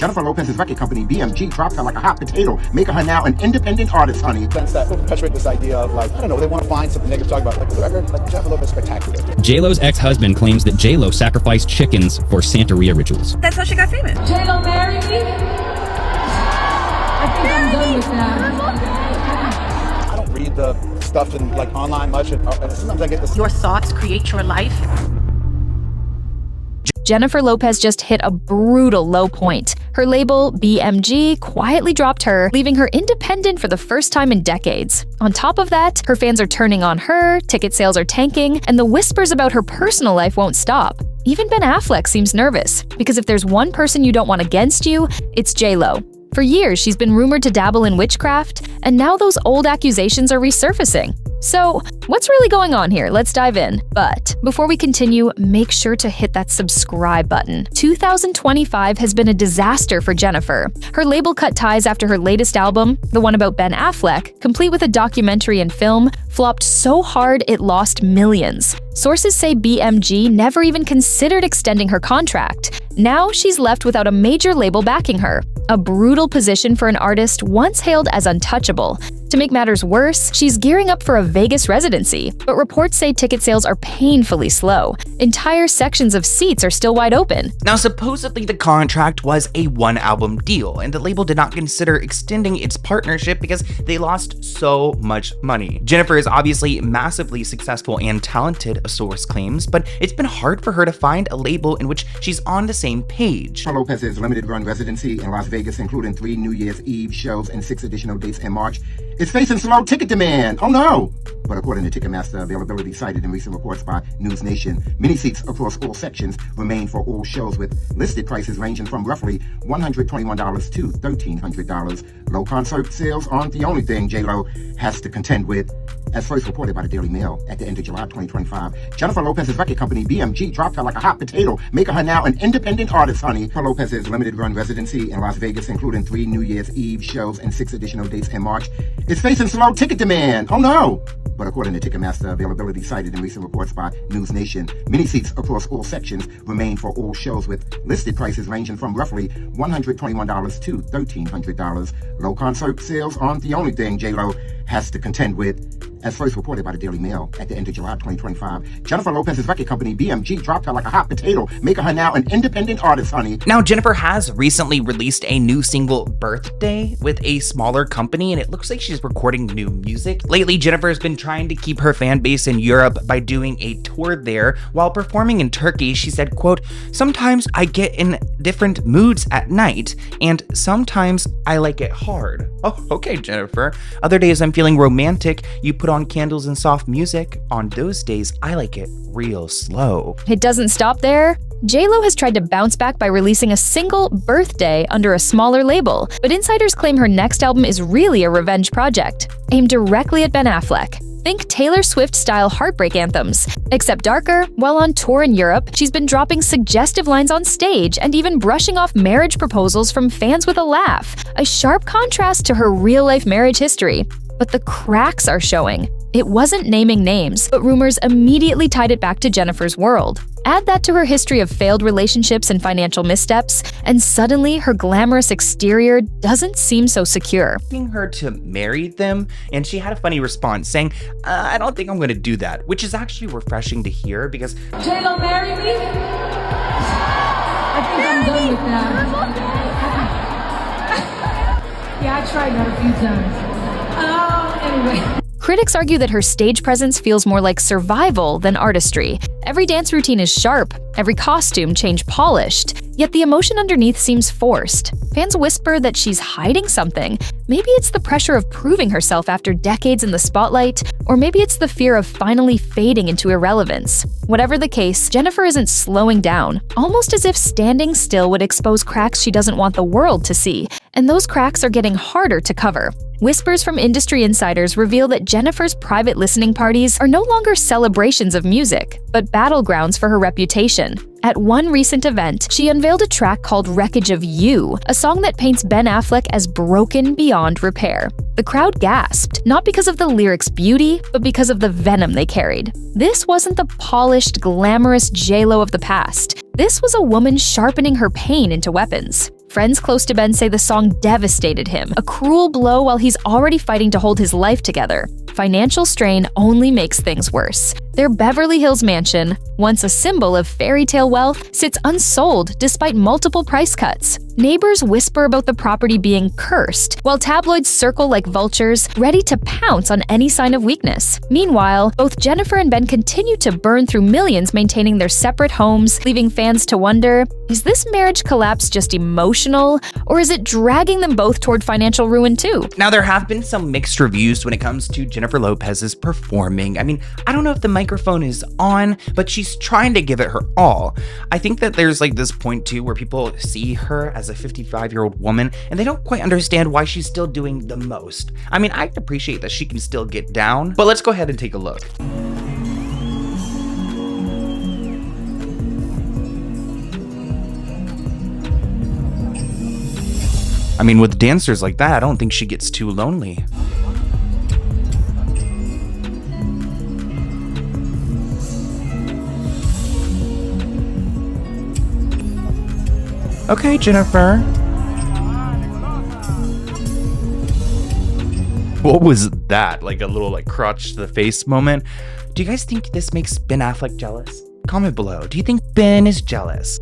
Jennifer Lopez's record company, BMG, dropped her like a hot potato, making her now an independent artist, honey. Sense that perpetuate this idea of like, I don't know, they want to find something negative to talk about. Like the record, like Jennifer Lopez spectacular. J-Lo's ex-husband claims that J-Lo sacrificed chickens for Santeria rituals. That's how she got famous. J-Lo, marry me? I think I'm done with that. I don't read the stuff in like online much, and sometimes I get this. Your thoughts create your life. Jennifer Lopez just hit a brutal low point. Her label, BMG, quietly dropped her, leaving her independent for the first time in decades. On top of that, her fans are turning on her, ticket sales are tanking, and the whispers about her personal life won't stop. Even Ben Affleck seems nervous, because if there's one person you don't want against you, it's J-Lo. For years, she's been rumored to dabble in witchcraft, and now those old accusations are resurfacing. So, what's really going on here? Let's dive in. But before we continue, make sure to hit that subscribe button. 2025 has been a disaster for Jennifer. Her label cut ties after her latest album, the one about Ben Affleck, complete with a documentary and film, flopped so hard it lost millions. Sources say BMG never even considered extending her contract. Now she's left without a major label backing her. A brutal position for an artist once hailed as untouchable. To make matters worse, she's gearing up for a Vegas residency, but reports say ticket sales are painfully slow. Entire sections of seats are still wide open. Now, supposedly the contract was a one-album deal, and the label did not consider extending its partnership because they lost so much money. Jennifer is obviously massively successful and talented, a source claims, but it's been hard for her to find a label in which she's on the same page. Jennifer Lopez's limited-run residency in Las Vegas, including 3 New Year's Eve shows and 6 additional dates in March, is facing slow ticket demand. Oh no! But according to Ticketmaster availability cited in recent reports by News Nation, many seats across all sections remain for all shows, with listed prices ranging from roughly $121 to $1,300. Low concert sales aren't the only thing J-Lo has to contend with. As first reported by the Daily Mail at the end of July 2025, Jennifer Lopez's record company, BMG, dropped her like a hot potato, making her now an independent artist, honey. Jennifer Lopez's limited-run residency in Las Vegas, including 3 New Year's Eve shows and 6 additional dates in March, is facing slow ticket demand. Oh no! But according to Ticketmaster availability cited in recent reports by News Nation, many seats across all sections remain for all shows, with listed prices ranging from roughly $121 to $1,300. Low concert sales aren't the only thing J-Lo has to contend with. As first reported by the Daily Mail at the end of July 2025, Jennifer Lopez's record company, BMG, dropped her like a hot potato, making her now an independent artist, honey. Now, Jennifer has recently released a new single, Birthday, with a smaller company, and it looks like she's recording new music. Lately, Jennifer has been trying to keep her fan base in Europe by doing a tour there. While performing in Turkey, she said, quote, "Sometimes I get in different moods at night, and sometimes I like it hard." Oh, okay, Jennifer. Other days I'm feeling romantic. You put on candles and soft music. On those days, I like it real slow. It doesn't stop there. J-Lo has tried to bounce back by releasing a single, Birthday, under a smaller label, but insiders claim her next album is really a revenge project, aimed directly at Ben Affleck. Think Taylor Swift-style heartbreak anthems. Except darker, while on tour in Europe, she's been dropping suggestive lines on stage and even brushing off marriage proposals from fans with a laugh, a sharp contrast to her real-life marriage history. But the cracks are showing. It wasn't naming names, but rumors immediately tied it back to Jennifer's world. Add that to her history of failed relationships and financial missteps, and suddenly her glamorous exterior doesn't seem so secure. Asking her to marry them, and she had a funny response saying, I don't think I'm going to do that, which is actually refreshing to hear because J-Lo, marry me? I think I'm done with that. Yeah, I tried that a few times. Anyway. Critics argue that her stage presence feels more like survival than artistry. Every dance routine is sharp, every costume change polished, yet the emotion underneath seems forced. Fans whisper that she's hiding something. Maybe it's the pressure of proving herself after decades in the spotlight, or maybe it's the fear of finally fading into irrelevance. Whatever the case, Jennifer isn't slowing down, almost as if standing still would expose cracks she doesn't want the world to see, and those cracks are getting harder to cover. Whispers from industry insiders reveal that Jennifer's private listening parties are no longer celebrations of music, but battlegrounds for her reputation. At one recent event, she unveiled a track called Wreckage of You, a song that paints Ben Affleck as broken beyond repair. The crowd gasped, not because of the lyrics' beauty, but because of the venom they carried. This wasn't the polished, glamorous J-Lo of the past. This was a woman sharpening her pain into weapons. Friends close to Ben say the song devastated him, a cruel blow while he's already fighting to hold his life together. Financial strain only makes things worse. Their Beverly Hills mansion, once a symbol of fairy tale wealth, sits unsold despite multiple price cuts. Neighbors whisper about the property being cursed, while tabloids circle like vultures, ready to pounce on any sign of weakness. Meanwhile, both Jennifer and Ben continue to burn through millions maintaining their separate homes, leaving fans to wonder, is this marriage collapse just emotional, or is it dragging them both toward financial ruin too? Now, there have been some mixed reviews when it comes to Jennifer Lopez's performing. I mean, I don't know if the microphone is on, but she's trying to give it her all. I think that there's like this point too where people see her as a 55-year-old woman and they don't quite understand why she's still doing the most. I mean, I appreciate that she can still get down, but let's go ahead and take a look. I mean, with dancers like that, I don't think she gets too lonely. Okay, Jennifer. What was that? Like a little crotch to the face moment? Do you guys think this makes Ben Affleck jealous? Comment below. Do you think Ben is jealous?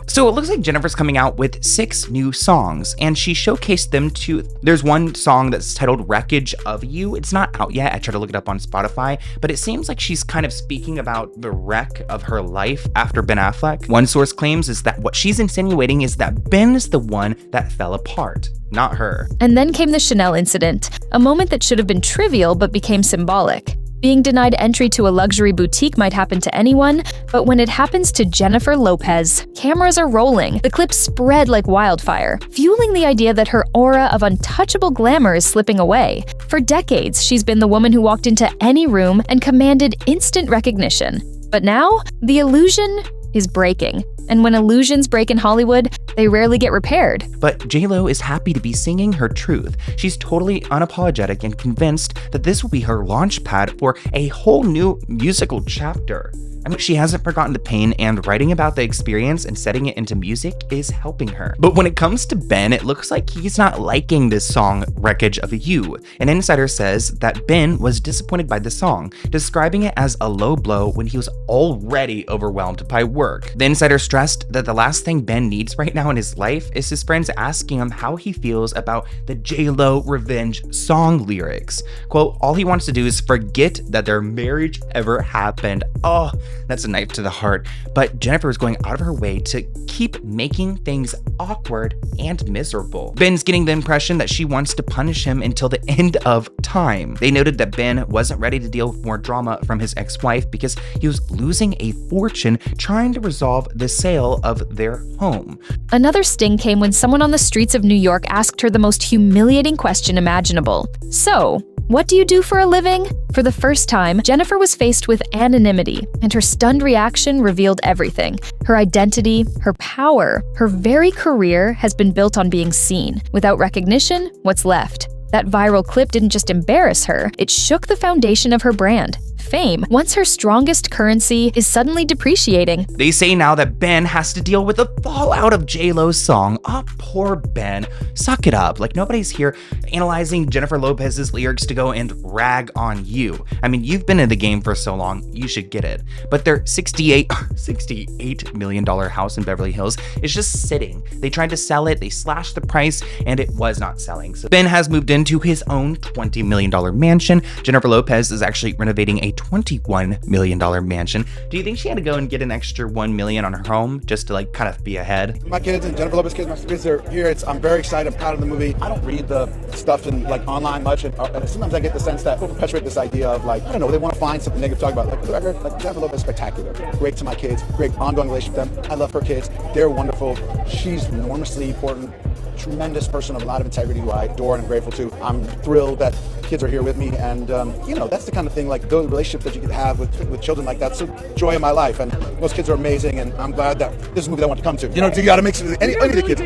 So it looks like Jennifer's coming out with 6 new songs, and she showcased them to, there's one song that's titled Wreckage of You. It's not out yet. I tried to look it up on Spotify, but it seems like she's kind of speaking about the wreck of her life after Ben Affleck. One source claims is that what she's insinuating is that Ben is the one that fell apart, not her. And then came the Chanel incident, a moment that should have been trivial but became symbolic. Being denied entry to a luxury boutique might happen to anyone, but when it happens to Jennifer Lopez, cameras are rolling, the clips spread like wildfire, fueling the idea that her aura of untouchable glamour is slipping away. For decades, she's been the woman who walked into any room and commanded instant recognition. But now, the illusion is breaking. And when illusions break in Hollywood, they rarely get repaired. But J-Lo is happy to be singing her truth. She's totally unapologetic and convinced that this will be her launch pad for a whole new musical chapter. I mean, she hasn't forgotten the pain, and writing about the experience and setting it into music is helping her. But when it comes to Ben, it looks like he's not liking this song, Wreckage of You. An insider says that Ben was disappointed by the song, describing it as a low blow when he was already overwhelmed by work. The insider stressed that the last thing Ben needs right now in his life is his friends asking him how he feels about the J-Lo revenge song lyrics. Quote, all he wants to do is forget that their marriage ever happened. Oh, that's a knife to the heart. But Jennifer is going out of her way to keep making things awkward and miserable. Ben's getting the impression that she wants to punish him until the end of time. They noted that Ben wasn't ready to deal with more drama from his ex-wife because he was losing a fortune trying to resolve the sale of their home. Another sting came when someone on the streets of New York asked her the most humiliating question imaginable. So, what do you do for a living? For the first time, Jennifer was faced with anonymity, and her stunned reaction revealed everything. Her identity, her power, her very career has been built on being seen. Without recognition, what's left? That viral clip didn't just embarrass her, it shook the foundation of her brand. Fame, once her strongest currency, is suddenly depreciating. They say now that Ben has to deal with the fallout of J-Lo's song. Oh, poor Ben. Suck it up. Like, nobody's here analyzing Jennifer Lopez's lyrics to go and rag on you. I mean, you've been in the game for so long, you should get it. But their $68 million house in Beverly Hills is just sitting. They tried to sell it, they slashed the price, and it was not selling. So Ben has moved into his own $20 million mansion. Jennifer Lopez is actually renovating a $21 million mansion. Do you think she had to go and get an extra $1 million on her home just to kind of be ahead? My kids and Jennifer Lopez kids, my kids are here. I'm very excited. I'm proud of the movie. I don't read the stuff in online much, and sometimes I get the sense that people perpetuate this idea of I don't know, they want to find something negative to talk about. For the record, Jennifer Lopez is spectacular. Great to my kids. Great ongoing relationship with them. I love her kids. They're wonderful. She's enormously important. Tremendous person of a lot of integrity who I adore and I'm grateful to. I'm thrilled that kids are here with me, and that's the kind of thing, those relationships that you can have with children like that. It's the joy of my life, and those kids are amazing, and I'm glad that this is a movie I want to come to. You got to make some any of the kids.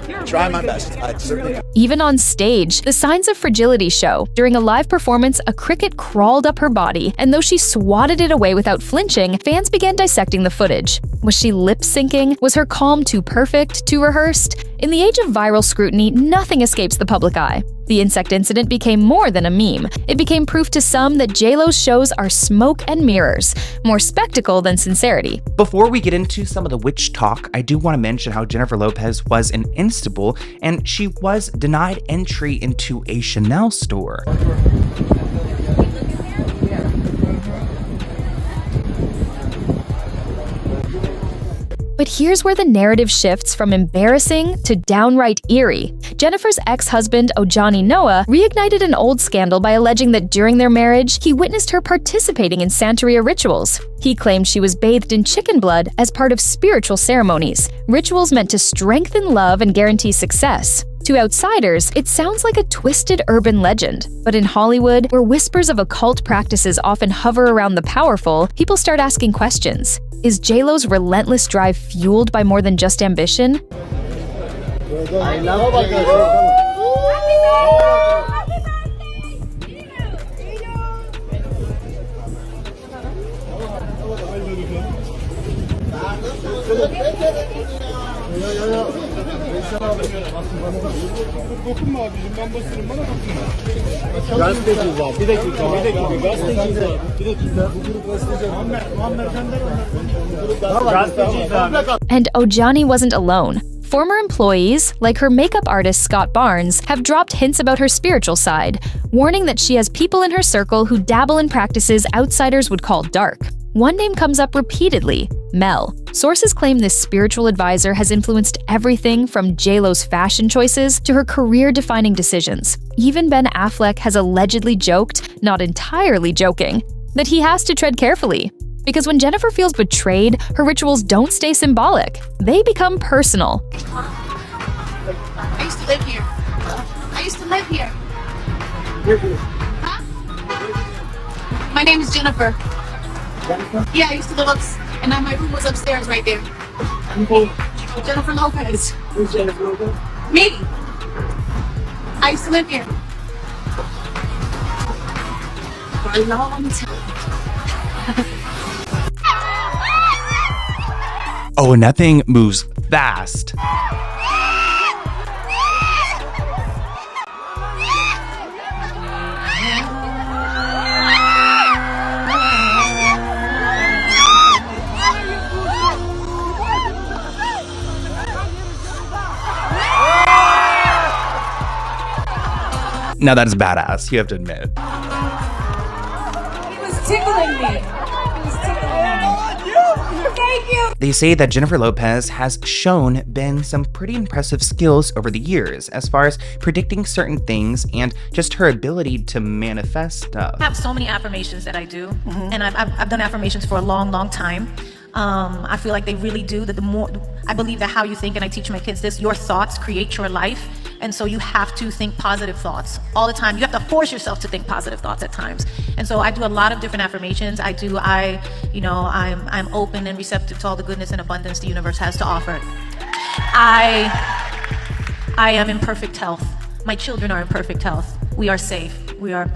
You're a try my best. I certainly can. Even on stage, the signs of fragility show. During a live performance, a cricket crawled up her body, and though she swatted it away without flinching, fans began dissecting the footage. Was she lip-syncing? Was her calm too perfect, too rehearsed? In the age of viral scrutiny, nothing escapes the public eye. The insect incident became more than a meme. It became proof to some that J-Lo's shows are smoke and mirrors, more spectacle than sincerity. Before we get into some of the witch talk, I do want to mention how Jennifer Lopez was in Istanbul and she was denied entry into a Chanel store. But here's where the narrative shifts from embarrassing to downright eerie. Jennifer's ex-husband, Ojani Noah, reignited an old scandal by alleging that during their marriage, he witnessed her participating in Santeria rituals. He claimed she was bathed in chicken blood as part of spiritual ceremonies, rituals meant to strengthen love and guarantee success. To outsiders, it sounds like a twisted urban legend. But in Hollywood, where whispers of occult practices often hover around the powerful, people start asking questions. Is J-Lo's relentless drive fueled by more than just ambition? And Ojani wasn't alone. Former employees, like her makeup artist Scott Barnes, have dropped hints about her spiritual side, warning that she has people in her circle who dabble in practices outsiders would call dark. One name comes up repeatedly: Mel. Sources claim this spiritual advisor has influenced everything from J-Lo's fashion choices to her career-defining decisions. Even Ben Affleck has allegedly joked, not entirely joking, that he has to tread carefully. Because when Jennifer feels betrayed, her rituals don't stay symbolic. They become personal. I used to live here. I used to live here. Huh? My name is Jennifer. Jennifer? Yeah, I used to live and my room was upstairs right there. Jennifer Lopez. Who's Jennifer Lopez? Me. I used to live here. For a long time. Oh, and that thing moves fast. Now that is badass, you have to admit. He was tickling me. He was tickling me. Thank you. They say that Jennifer Lopez has shown Ben some pretty impressive skills over the years as far as predicting certain things and just her ability to manifest stuff. I have so many affirmations that I do, and I've done affirmations for a long, long time. I feel like they really do, that the more, I believe that how you think, and I teach my kids this, your thoughts create your life. And so you have to think positive thoughts all the time. You have to force yourself to think positive thoughts at times. And so I do a lot of different affirmations. I'm open and receptive to all the goodness and abundance the universe has to offer. I am in perfect health. My children are in perfect health. We are safe. We are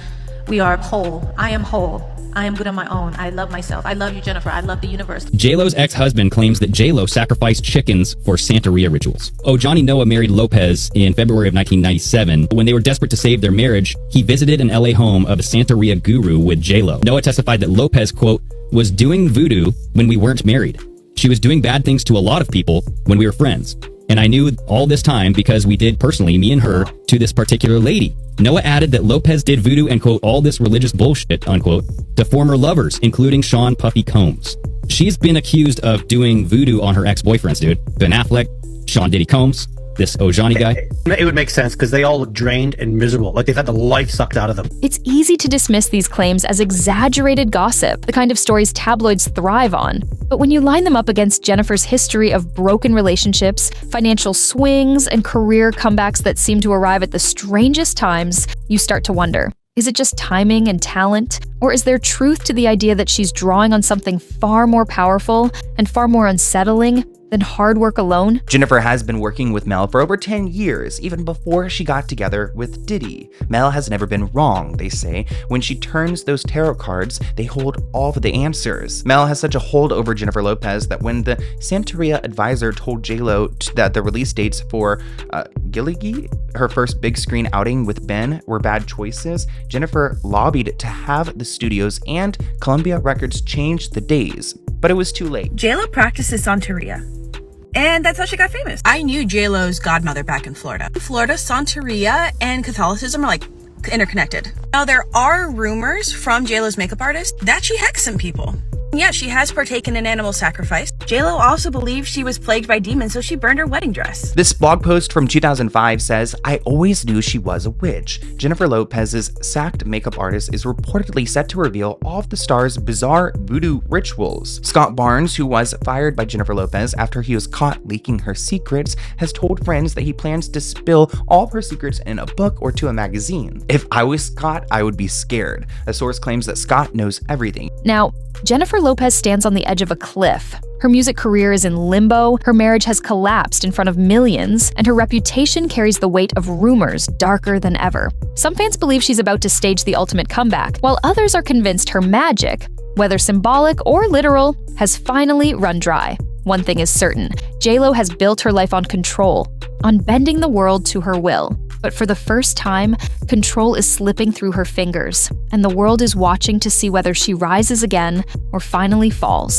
whole. I am whole. I am good on my own. I love myself. I love you, Jennifer. I love the universe. J-Lo's ex-husband claims that J-Lo sacrificed chickens for Santeria rituals. Ojani Noah married Lopez in February of 1997. When they were desperate to save their marriage, he visited an LA home of a Santeria guru with J-Lo. Noah testified that Lopez, quote, was doing voodoo when we weren't married. She was doing bad things to a lot of people when we were friends. And I knew all this time because we did personally, me and her, to this particular lady. Noah added that Lopez did voodoo and, quote, all this religious bullshit, unquote, to former lovers, including Sean Puffy Combs. She's been accused of doing voodoo on her ex-boyfriends, dude. Ben Affleck, Sean Diddy Combs, this Ojani guy. It would make sense because they all look drained and miserable, like they've had the life sucked out of them. It's easy to dismiss these claims as exaggerated gossip, the kind of stories tabloids thrive on. But when you line them up against Jennifer's history of broken relationships, financial swings, and career comebacks that seem to arrive at the strangest times, you start to wonder, is it just timing and talent? Or is there truth to the idea that she's drawing on something far more powerful and far more unsettling? than hard work alone? Jennifer has been working with Mel for over 10 years, even before she got together with Diddy. Mel has never been wrong, they say. When she turns those tarot cards, they hold all of the answers. Mel has such a hold over Jennifer Lopez that when the Santeria advisor told J-Lo that the release dates for Gilligy, her first big screen outing with Ben, were bad choices, Jennifer lobbied to have the studios and Columbia Records change the days, but it was too late. J-Lo practices Santeria, and that's how she got famous. I knew J-Lo's godmother back in Florida. In Florida, Santeria and Catholicism are like interconnected. Now, there are rumors from J-Lo's makeup artist that she hexed some people. Yeah, she has partaken in animal sacrifice. J-Lo also believes she was plagued by demons, so she burned her wedding dress. This blog post from 2005 says, I always knew she was a witch. Jennifer Lopez's sacked makeup artist is reportedly set to reveal all of the star's bizarre voodoo rituals. Scott Barnes, who was fired by Jennifer Lopez after he was caught leaking her secrets, has told friends that he plans to spill all of her secrets in a book or to a magazine. If I was Scott, I would be scared. A source claims that Scott knows everything. Now, Jennifer Lopez stands on the edge of a cliff. Her music career is in limbo, her marriage has collapsed in front of millions, and her reputation carries the weight of rumors darker than ever. Some fans believe she's about to stage the ultimate comeback, while others are convinced her magic, whether symbolic or literal, has finally run dry. One thing is certain, J-Lo has built her life on control, on bending the world to her will. But for the first time, control is slipping through her fingers, and the world is watching to see whether she rises again or finally falls.